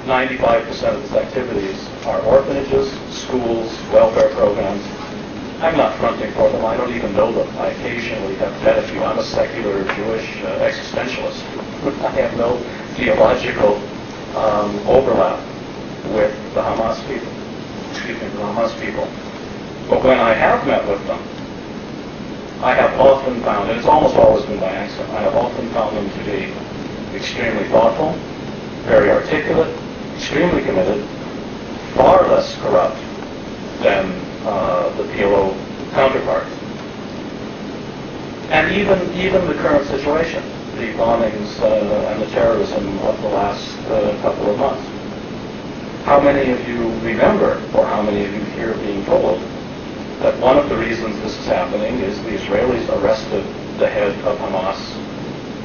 95% of its activities are orphanages, schools, welfare programs. I'm not fronting for them. I don't even know them. I occasionally have met a few. I'm a secular Jewish existentialist. I have no theological overlap with the Hamas people. But when I have met with them, I have often found, and it's almost always been by accident, I have often found them to be extremely thoughtful, very articulate, extremely committed, far less corrupt than the PLO counterparts. And even the current situation, the bombings and the terrorism of the last couple of months. How many of you remember, or how many of you hear being told, that one of the reasons this is happening is the Israelis arrested the head of Hamas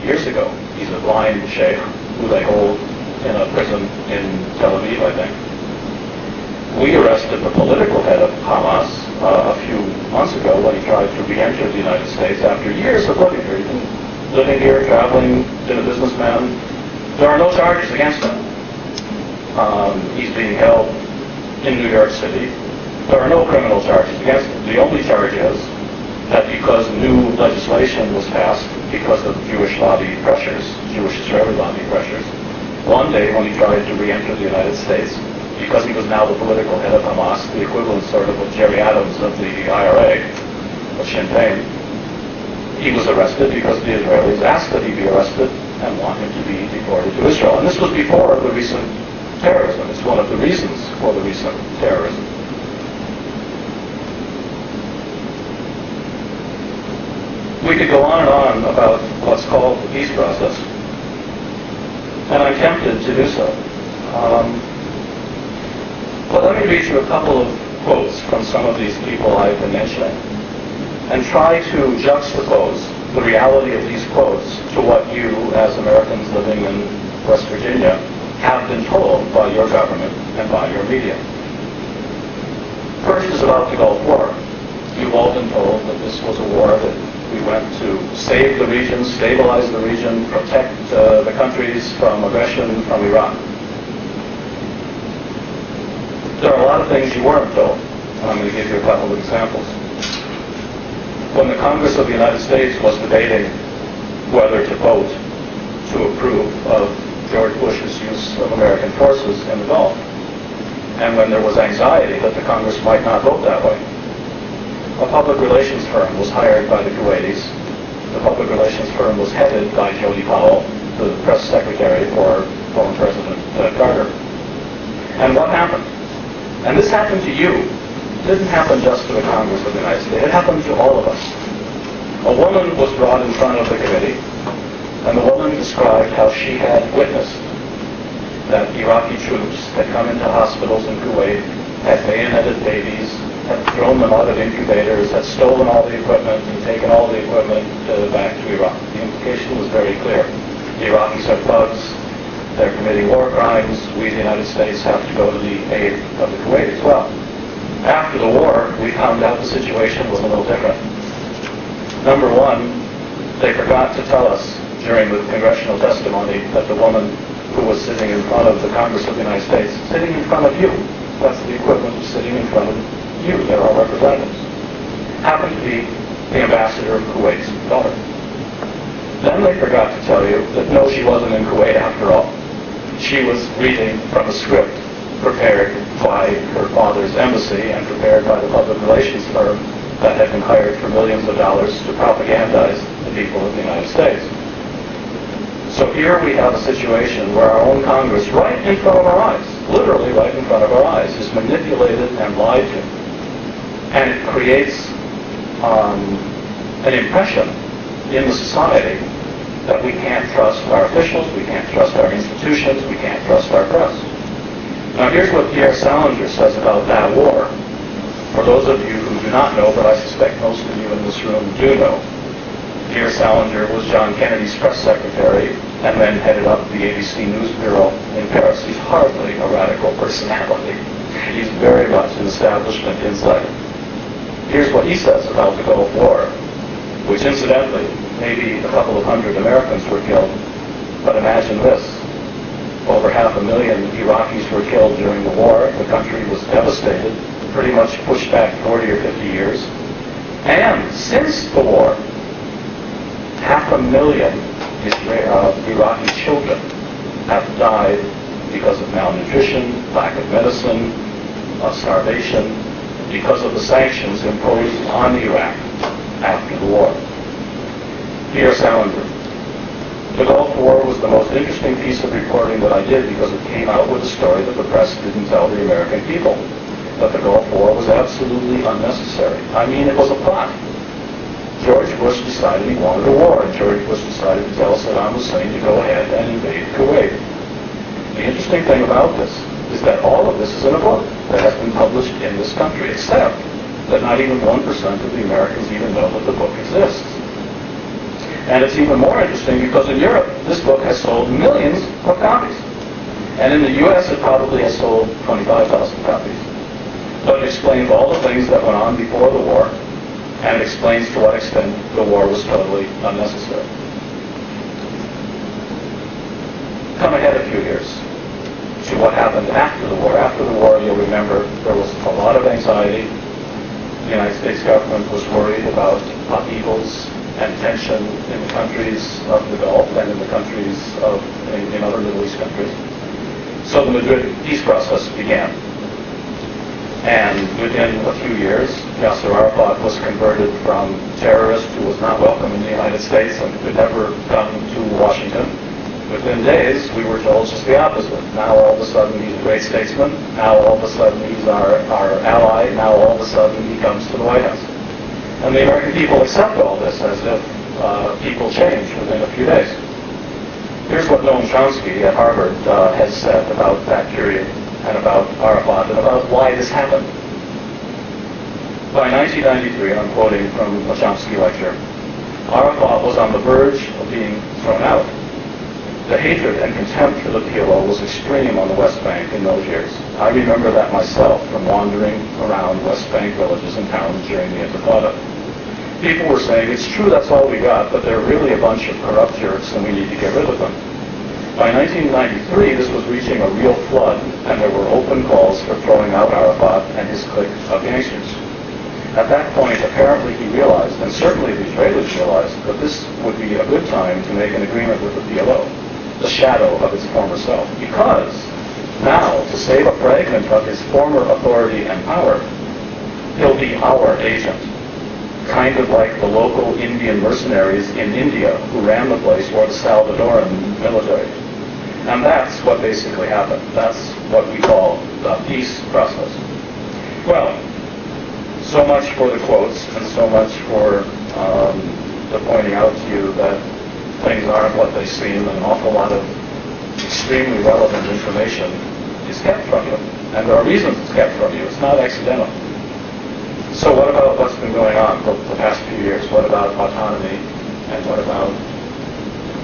years ago. He's a blind sheikh who they hold in a prison in Tel Aviv, I think. We arrested the political head of Hamas a few months ago when he tried to re-enter the United States after years of living here. He's been living here, traveling, been a businessman. There are no charges against him. He's being held in New York City. There are no criminal charges against him. The only charge is that because new legislation was passed because of Jewish lobby pressures, Jewish-Israeli lobby pressures, one day when he tried to re-enter the United States, because he was now the political head of Hamas, the equivalent sort of Jerry Adams of the IRA, of Sinn Féin, he was arrested because the Israelis asked that he be arrested and want him to be deported to Israel. And this was before the recent terrorism. It's one of the reasons for the recent terrorism. We could go on and on about what's called the peace process. And I'm tempted to do so. But let me read you a couple of quotes from some of these people I've been mentioning and try to juxtapose the reality of these quotes to what you, as Americans living in West Virginia, have been told by your government and by your media. First is about the Gulf War. You've all been told that this was a war that we went to save the region, stabilize the region, protect the countries from aggression from Iraq. There are a lot of things you weren't told, and I'm going to give you a couple of examples. When the Congress of the United States was debating whether to vote to approve of George Bush's use of American forces in the Gulf, and when there was anxiety that the Congress might not vote that way, a public relations firm was hired by the Kuwaitis. The public relations firm was headed by Jody Powell, the press secretary for former President Carter. And what happened? And this happened to you. It didn't happen just to the Congress of the United States. It happened to all of us. A woman was brought in front of the committee, and the woman described how she had witnessed that Iraqi troops had come into hospitals in Kuwait, had bayoneted babies, had thrown them out of incubators, had stolen all the equipment and taken all the equipment back to Iraq. The implication was very clear. The Iraqis are thugs. They're committing war crimes. We, the United States, have to go to the aid of the Kuwait as well. After the war, we found out the situation was a little different. Number one, they forgot to tell us during the congressional testimony that the woman who was sitting in front of the Congress of the United States, sitting in front of you, that's the equivalent of sitting in front of you, they're our representatives, happened to be the ambassador of Kuwait's daughter. Then they forgot to tell you that no, she wasn't in Kuwait after all. She was reading from a script prepared by her father's embassy and prepared by the public relations firm that had been hired for millions of dollars to propagandize the people of the United States. So here we have a situation where our own Congress, right in front of our eyes, literally right in front of our eyes, is manipulated and lied to. And it creates an impression in the society that we can't trust our officials, we can't trust our institutions, we can't trust our press. Now here's what Pierre Salinger says about that war. For those of you who do not know, but I suspect most of you in this room do know, Pierre Salinger was John Kennedy's press secretary and then headed up the ABC News Bureau in Paris. He's hardly a radical personality. He's very much an establishment insider. Here's what he says about the Gulf War, which incidentally, maybe a couple of hundred Americans were killed. But imagine this. Over 500,000 Iraqis were killed during the war. The country was devastated, pretty much pushed back 40 or 50 years. And since the war, 500,000 Iraqi children have died because of malnutrition, lack of medicine, starvation, because of the sanctions imposed on Iraq after the war. Dear Salinger, the Gulf War was the most interesting piece of reporting that I did because it came out with a story that the press didn't tell the American people. That the Gulf War was absolutely unnecessary. I mean, it was a plot. George Bush decided he wanted a war, and George Bush decided to tell Saddam Hussein to go ahead and invade Kuwait. The interesting thing about this is that all of this is in a book that has been published in this country, except that not even 1% of the Americans even know that the book exists. And it's even more interesting because in Europe, this book has sold millions of copies. And in the U.S., it probably has sold 25,000 copies. But it explains all the things that went on before the war, and it explains to what extent the war was totally unnecessary. Come ahead a few years to what happened after the war. After the war, you'll remember there was a lot of anxiety. The United States government was worried about upheavals and tension in the countries of the Gulf and in the countries in other Middle East countries. So the Madrid peace process began. And within a few years, Yasser Arafat was converted from terrorist who was not welcome in the United States and could never come to Washington. Within days, we were told just the opposite. Now all of a sudden he's a great statesman. Now all of a sudden he's our ally. Now all of a sudden he comes to the White House. And the American people accept all this as if people change within a few days. Here's what Noam Chomsky at Harvard has said about that period and about Arafat and about why this happened. By 1993, and I'm quoting from a Chomsky lecture, Arafat was on the verge of being thrown out. The hatred and contempt for the PLO was extreme on the West Bank in those years. I remember that myself from wandering around West Bank villages and towns during the Intifada. People were saying, it's true that's all we got, but they're really a bunch of corrupt jerks and we need to get rid of them. By 1993, this was reaching a real flood, and there were open calls for throwing out Arafat and his clique of gangsters. At that point, apparently he realized, and certainly the Israelis realized, that this would be a good time to make an agreement with the PLO, the shadow of its former self, because now, to save a fragment of his former authority and power, he'll be our agent, kind of like the local Indian mercenaries in India who ran the place, or the Salvadoran military. And that's what basically happened. That's what we call the peace process. Well, so much for the quotes, and so much for the pointing out to you that things aren't what they seem, and an awful lot of extremely relevant information is kept from you. And there are reasons it's kept from you. It's not accidental. So what about what's been going on for the past few years? What about autonomy? And what about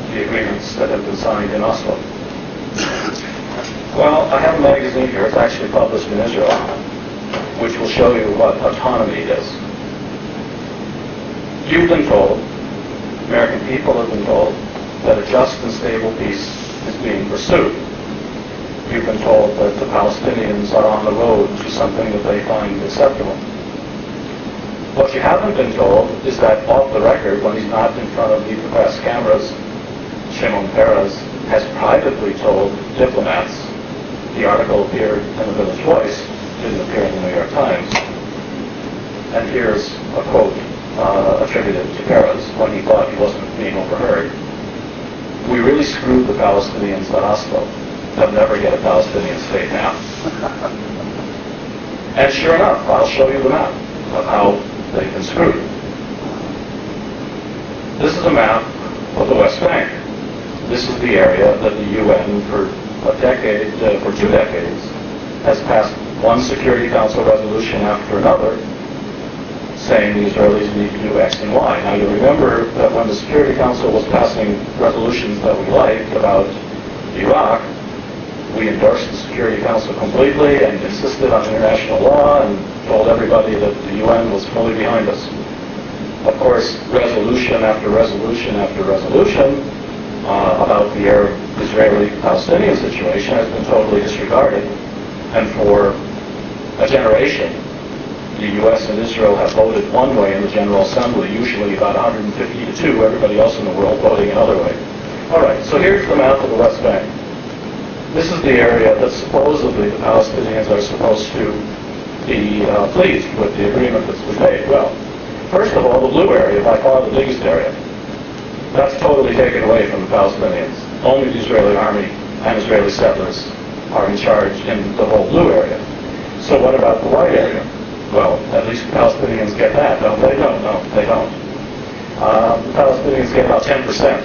the agreements that have been signed in Oslo? Well, I have a magazine here. It's actually published in Israel, which will show you what autonomy is. You've been told, American people have been told, that a just and stable peace is being pursued. You've been told that the Palestinians are on the road to something that they find acceptable. What you haven't been told is that off the record, when he's not in front of the press cameras, Shimon Peres has privately told diplomats, the article appeared in the Village Voice, didn't appear in the New York Times, and here's a quote attributed to Peres when he thought he wasn't being overheard. We really screwed the Palestinians at Oslo. They'll never get a Palestinian state now. And sure enough, I'll show you the map of how they've been screwed. This is a map of the West Bank. This is the area that the UN for a decade, for 2 decades, has passed one Security Council resolution after another saying the Israelis need to do X and Y. Now you remember that when the Security Council was passing resolutions that we liked about Iraq, we endorsed the Security Council completely and insisted on international law and told everybody that the UN was fully behind us. Of course, resolution after resolution after resolution about the Arab-Israeli-Palestinian situation has been totally disregarded. And for a generation, the U.S. and Israel have voted one way in the General Assembly, usually about 150 to 2, everybody else in the world voting another way. All right, so here's the map of the West Bank. This is the area that supposedly the Palestinians are supposed to be pleased with the agreement that's been made. Well, first of all, the blue area, by far the biggest area, that's totally taken away from the Palestinians. Only the Israeli army and Israeli settlers are in charge in the whole blue area. So what about the white area? Well, at least the Palestinians get that, don't they? No, they don't. The Palestinians get about 10%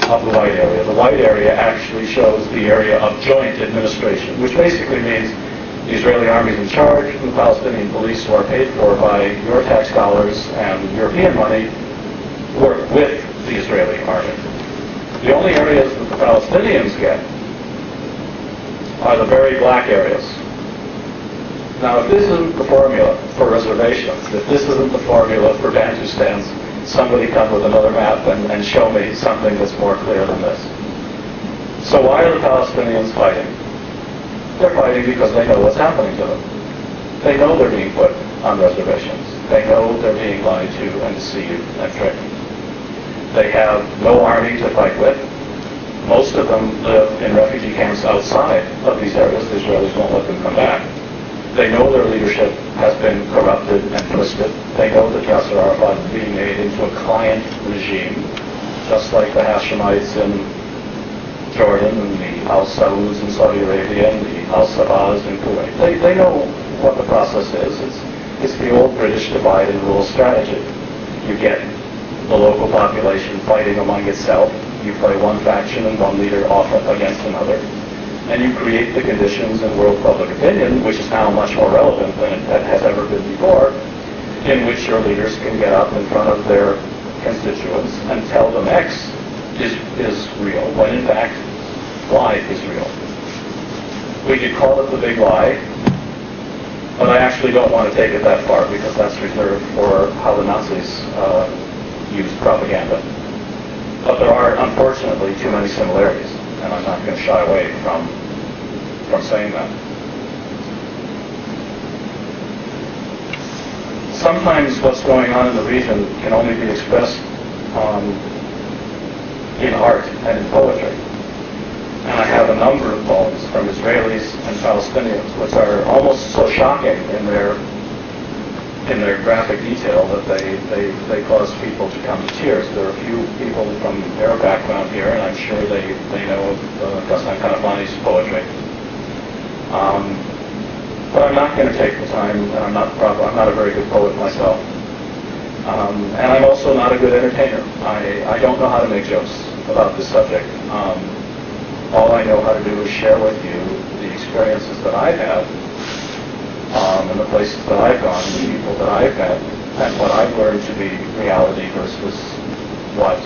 of the white area. The white area actually shows the area of joint administration, which basically means the Israeli army is in charge, and the Palestinian police, who are paid for by your tax dollars and European money, work with the Israeli army. The only areas that the Palestinians get are the very black areas. Now, if this isn't the formula for reservations, if this isn't the formula for Bantustans, somebody come with another map and show me something that's more clear than this. So why are the Palestinians fighting? They're fighting because they know what's happening to them. They know they're being put on reservations. They know they're being lied to and deceived and tricked. They have no army to fight with. Most of them live in refugee camps outside of these areas. The Israelis won't let them come back. They know their leadership has been corrupted and twisted. They know that Yasser Arafat is being made into a client regime, just like the Hashemites in Jordan and the Al-Sauds in Saudi Arabia and the Al-Sabahs in Kuwait. They know what the process is. It's the old British divide and rule strategy. You get the local population fighting among itself. You play one faction and one leader off against another. And you create the conditions in world public opinion, which is now much more relevant than it has ever been before, in which your leaders can get up in front of their constituents and tell them X is real, when in fact Y is real. We could call it the big lie, but I actually don't want to take it that far because that's reserved for how the Nazis used propaganda. But there are, unfortunately, too many similarities, and I'm not going to shy away from saying that. Sometimes what's going on in the region can only be expressed in art and in poetry. And I have a number of poems from Israelis and Palestinians which are almost so shocking in their graphic detail that they cause people to come to tears. There are a few people from their background here, and I'm sure they know Ghassan Kanafani's poetry. But I'm not going to take the time, and I'm not a very good poet myself. And I'm also not a good entertainer. I don't know how to make jokes about this subject. All I know how to do is share with you the experiences that I've had, and the places that I've gone, and the people that I've met, and what I've learned to be reality versus what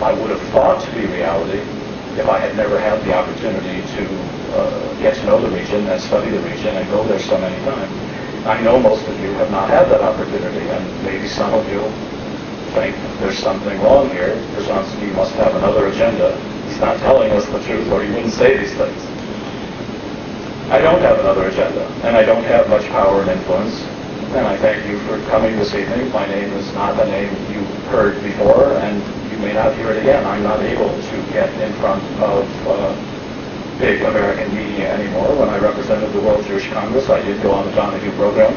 I would have thought to be reality if I had never had the opportunity to get to know the region and study the region and go there so many times. I know most of you have not had that opportunity, and maybe some of you think there's something wrong here. Bruzonsky must have another agenda. He's not telling us the truth, or he wouldn't say these things. I don't have another agenda, and I don't have much power and influence, and I thank you for coming this evening. My name is not a name you heard before, and you may not hear it again. I'm not able to get in front of big American media anymore. When I represented the World Jewish Congress, I did go on the Donahue program.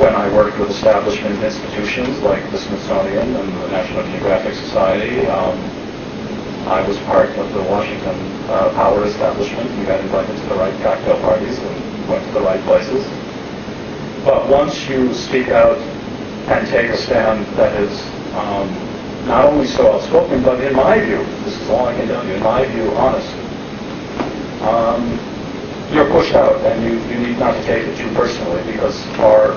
When I worked with establishment institutions like the Smithsonian and the National Geographic Society, I was part of the Washington power establishment. We got invited to the right cocktail parties and went to the right places. But once you speak out and take a stand that is not only so outspoken, but in my view, this is all I can tell you, in my view, honest, you're pushed out, and you need not to take it too personally, because far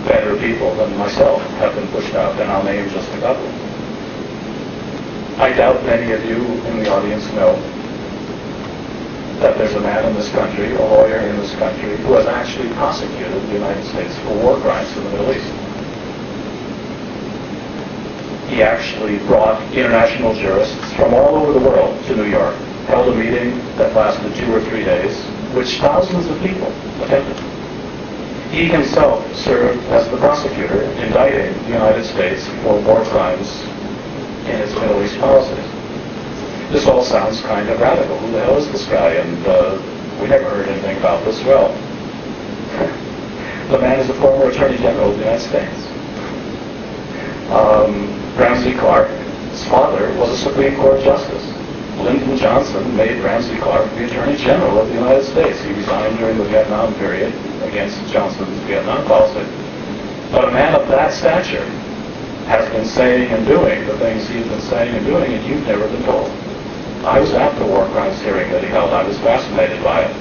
better people than myself have been pushed out, and I'll name just a couple. I doubt many of you in the audience know that there's a man in this country, a lawyer in this country, who has actually prosecuted the United States for war crimes in the Middle East. he actually brought international jurists from all over the world to New York, held a meeting that lasted 2 or 3 days, which thousands of people attended. He himself served as the prosecutor indicting the United States for war crimes in its Middle East policies. This all sounds kind of radical. Who the hell is this guy? And we never heard anything about this. Well, the man is a former Attorney General of the United States. Ramsey Clark's father was a Supreme Court Justice. Lyndon Johnson made Ramsey Clark the Attorney General of the United States. He resigned during the Vietnam period against Johnson's Vietnam policy. But a man of that stature has been saying and doing the things he's been saying and doing, and you've never been told. I was at the war crimes hearing that he held. I was fascinated by it.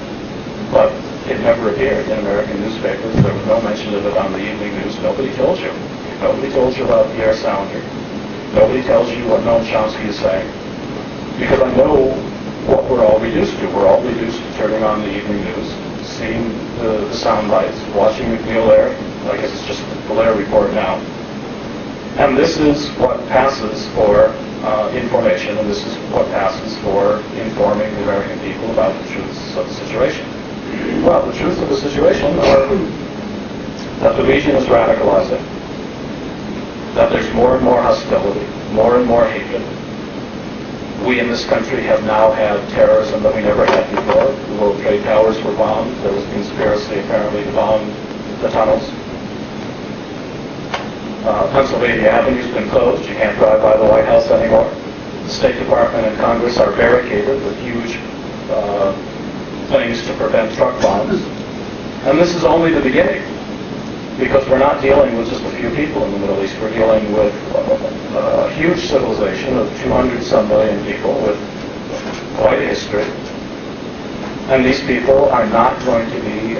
But it never appeared in American newspapers. There was no mention of it on the evening news. Nobody told you. Nobody told you about Pierre Sounder. Nobody tells you what Noam Chomsky is saying. Because I know what we're all reduced to. We're all reduced to turning on the evening news, seeing the sound bites, watching McNeil Lair. I guess it's just the Lair report now. And this is what passes for information, and this is what passes for informing the American people about the truths of the situation. Well, the truths of the situation are that the region is radicalizing, that there's more and more hostility, more and more hatred. We in this country have now had terrorism that we never had before. The World Trade Towers were bombed. There was a conspiracy apparently to bomb the tunnels. Pennsylvania Avenue's been closed. You can't drive by the White House anymore. The State Department and Congress are barricaded with huge things to prevent truck bombs. And this is only the beginning, because we're not dealing with just a few people in the Middle East. We're dealing with a huge civilization of 200-some million people with quite a history. And these people are not going to be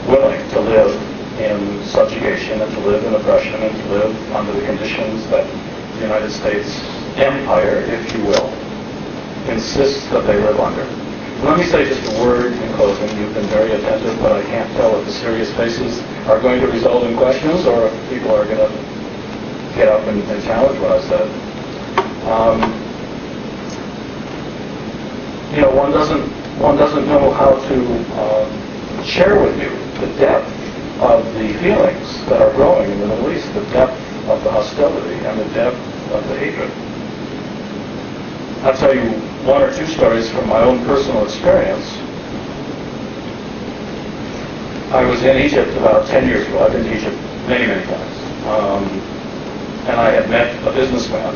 willing to live in subjugation and to live in oppression and to live under the conditions that the United States empire, if you will, insists that they live under. Let me say just a word in closing. You've been very attentive, but I can't tell if the serious faces are going to result in questions or if people are going to get up and challenge what I said. One doesn't know how to share with you the depth of the feelings that are growing in the Middle East, the depth of the hostility and the depth of the hatred. I'll tell you one or two stories from my own personal experience. I was in Egypt about 10 years ago. I've been to Egypt many, many times. And I had met a businessman.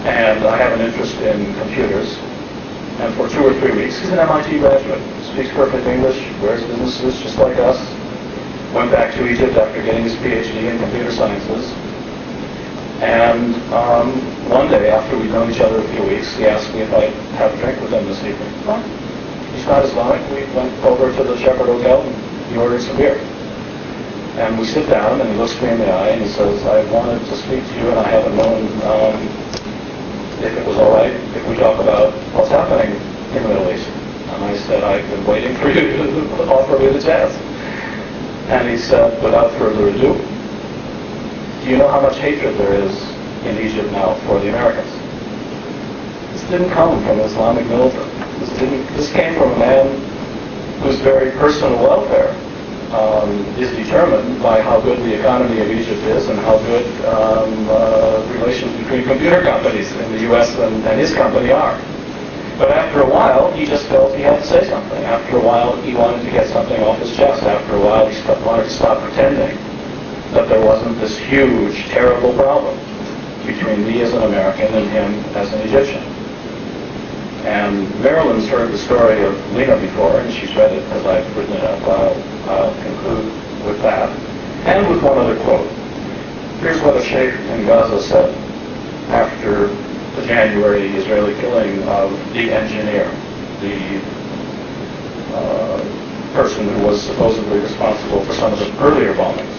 And I have an interest in computers. And for 2 or 3 weeks, he's an MIT graduate, speaks perfect English, wears business suits just like us. Went back to Egypt after getting his PhD in computer sciences. And one day, after we'd known each other a few weeks, he asked me if I'd have a drink with him this evening. Well, he's not Islamic. We went over to the Shepherd Hotel and he ordered some beer. And we sit down and he looks me in the eye and he says, I wanted to speak to you and I haven't known if it was all right if we talk about what's happening in the Middle East. And I said, I've been waiting for you to offer me the chance. And he said, without further ado, do you know how much hatred there is in Egypt now for the Americans? This didn't come from Islamic militant. This came from a man whose very personal welfare is determined by how good the economy of Egypt is and how good relations between computer companies in the U.S. and his company are. But after a while, he just felt he had to say something. After a while, he wanted to get something off his chest. After a while, he wanted to stop pretending that there wasn't this huge, terrible problem between me as an American and him as an Egyptian. And Marilyn's heard the story of Lena before, and she's read it because I've written it up. I'll conclude with that. And with one other quote. Here's what a sheikh in Gaza said after the January Israeli killing of the engineer, the person who was supposedly responsible for some of the earlier bombings.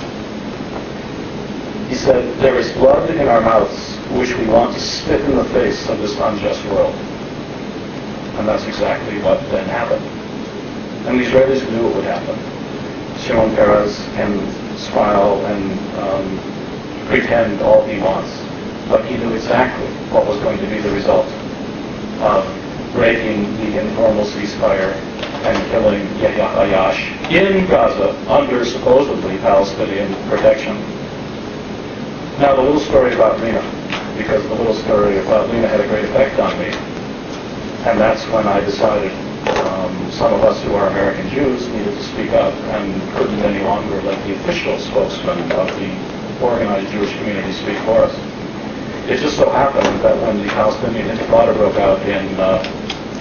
He said, there is blood in our mouths which we want to spit in the face of this unjust world. And that's exactly what then happened. And the Israelis knew it would happen. Shimon Peres can smile and pretend all he wants. but he knew exactly what was going to be the result of breaking the informal ceasefire and killing Yahya Ayash in Gaza under supposedly Palestinian protection. Now the little story about Lena, because the little story about Lena had a great effect on me, and that's when I decided some of us who are American Jews needed to speak up and couldn't any longer let the official spokesman of the organized Jewish community speak for us. It just so happened that when the Palestinian Intifada broke out in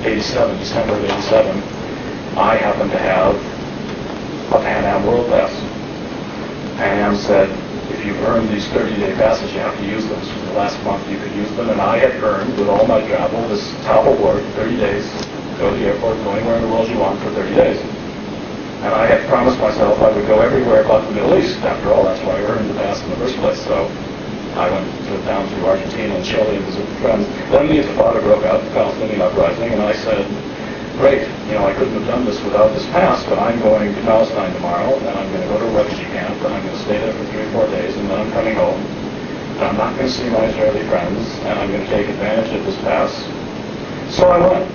87, December of 87, I happened to have a Pan Am World Pass. Pan Am said, if you've earned these 30-day passes, you have to use them. So the last month you could use them, and I had earned, with all my travel, this top award, 30 days, go to the airport, go anywhere in the world you want for 30 days. And I had promised myself I would go everywhere but the Middle East. After all, that's why I earned the pass in the first place. So I went down to Argentina and Chile and visited friends. Then the Intifada broke out, the Palestinian uprising, and I said, great, I couldn't have done this without this pass, but I'm going to Palestine tomorrow, and I'm going to go to a refugee camp, and I'm going to stay there for 3 or 4 days, and then I'm coming home, and I'm not going to see my Israeli friends, and I'm going to take advantage of this pass. So I went.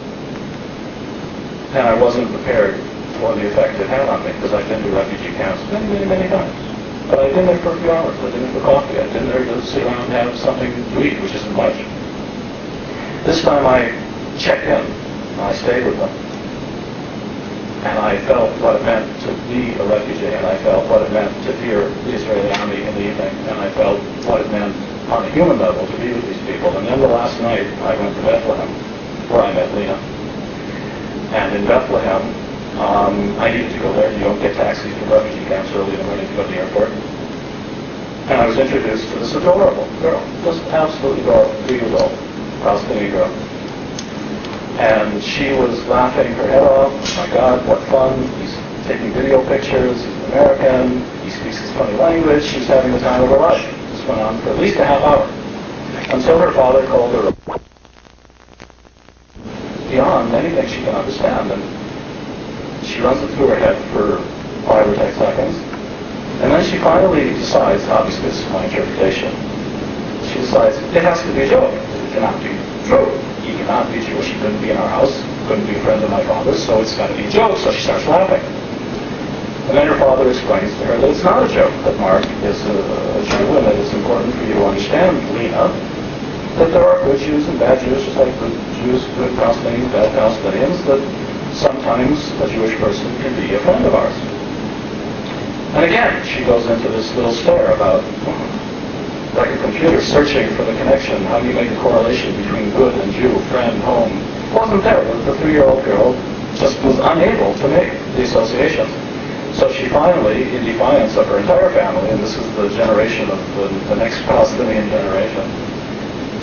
And I wasn't prepared for the effect it had on me, because I've been to refugee camps many, many, many times. But I've been there for a few hours. I've been there for coffee. I've been there to sit around and have something to eat, which isn't much. This time I checked in. I stayed with them. And I felt what it meant to be a refugee, and I felt what it meant to fear the Israeli army in the evening, and I felt what it meant on a human level to be with these people. And then the last night, I went to Bethlehem, where I met Lena. And in Bethlehem, I needed to go there. You don't get taxis from refugee camps early in the morning to go to the airport. And I was introduced to this adorable girl, just absolutely adorable, 3 years old, Palestinian girl. And she was laughing her head off. Oh my God, what fun. He's taking video pictures. He's American. He speaks his funny language. She's having the time of her life. This went on for at least a half hour. Until her father called her beyond anything she can understand. And she runs it through her head for 5 or 10 seconds. And then she finally decides, obviously this is my interpretation, she decides it has to be a joke. It cannot be true. He cannot be Jewish. He couldn't be in our house. Couldn't be a friend of my father's, so it's got to be a joke. So she starts laughing. And then her father explains to her that it's not a joke, that Mark is a Jew, and that it's important for you to understand, Lena, that there are good Jews and bad Jews, just like good Jews, good Palestinians, bad Palestinians, that sometimes a Jewish person can be a friend of ours. And again, she goes into this little stare about, like a computer searching for the connection. How do you make a correlation between good and Jew, friend, home? It wasn't there. The 3-year-old girl just was unable to make the associations. So she finally, in defiance of her entire family, and this is the generation of the next Palestinian generation,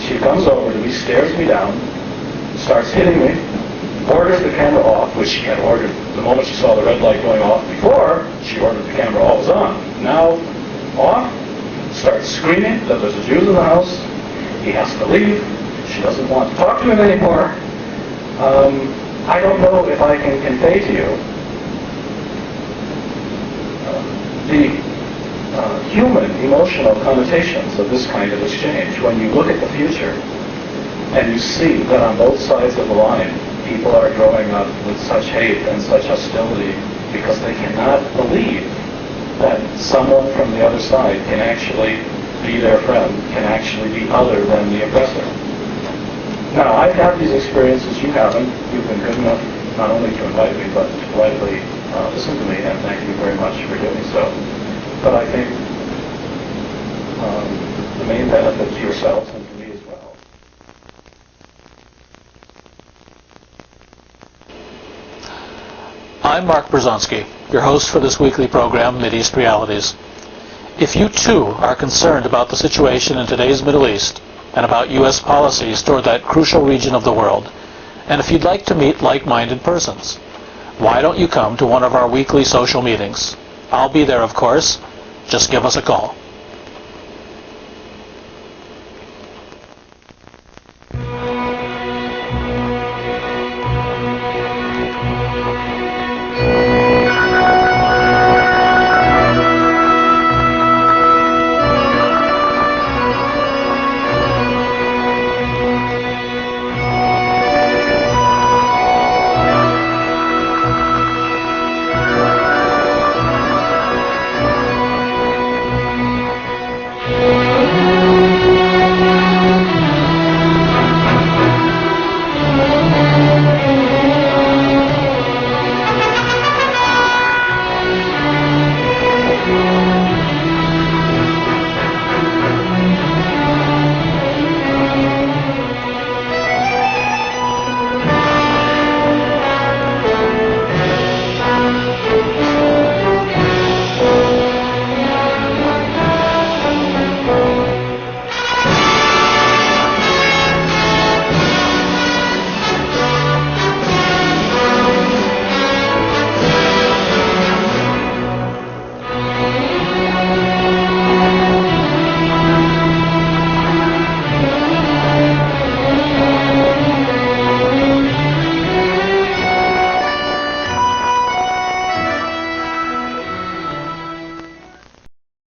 she comes over to me, stares me down, starts hitting me, orders the camera off, which she had ordered the moment she saw the red light going off before. She ordered the camera always on. Now, off. Starts screaming that there's a Jew in the house. He has to leave. She doesn't want to talk to him anymore. I don't know if I can convey to you the human, emotional connotations of this kind of exchange. When you look at the future and you see that on both sides of the line, people are growing up with such hate and such hostility because they cannot believe that someone from the other side can actually be their friend, can actually be other than the oppressor. Now, I've had these experiences, you haven't. You've been good enough not only to invite me, but to politely listen to me, and thank you very much for doing so. But I think the main benefit to yourselves and to me as well. I'm Mark Bruzonsky, your host for this weekly program, Mideast Realities. If you too are concerned about the situation in today's Middle East and about U.S. policies toward that crucial region of the world, and if you'd like to meet like-minded persons, why don't you come to one of our weekly social meetings? I'll be there, of course. Just give us a call.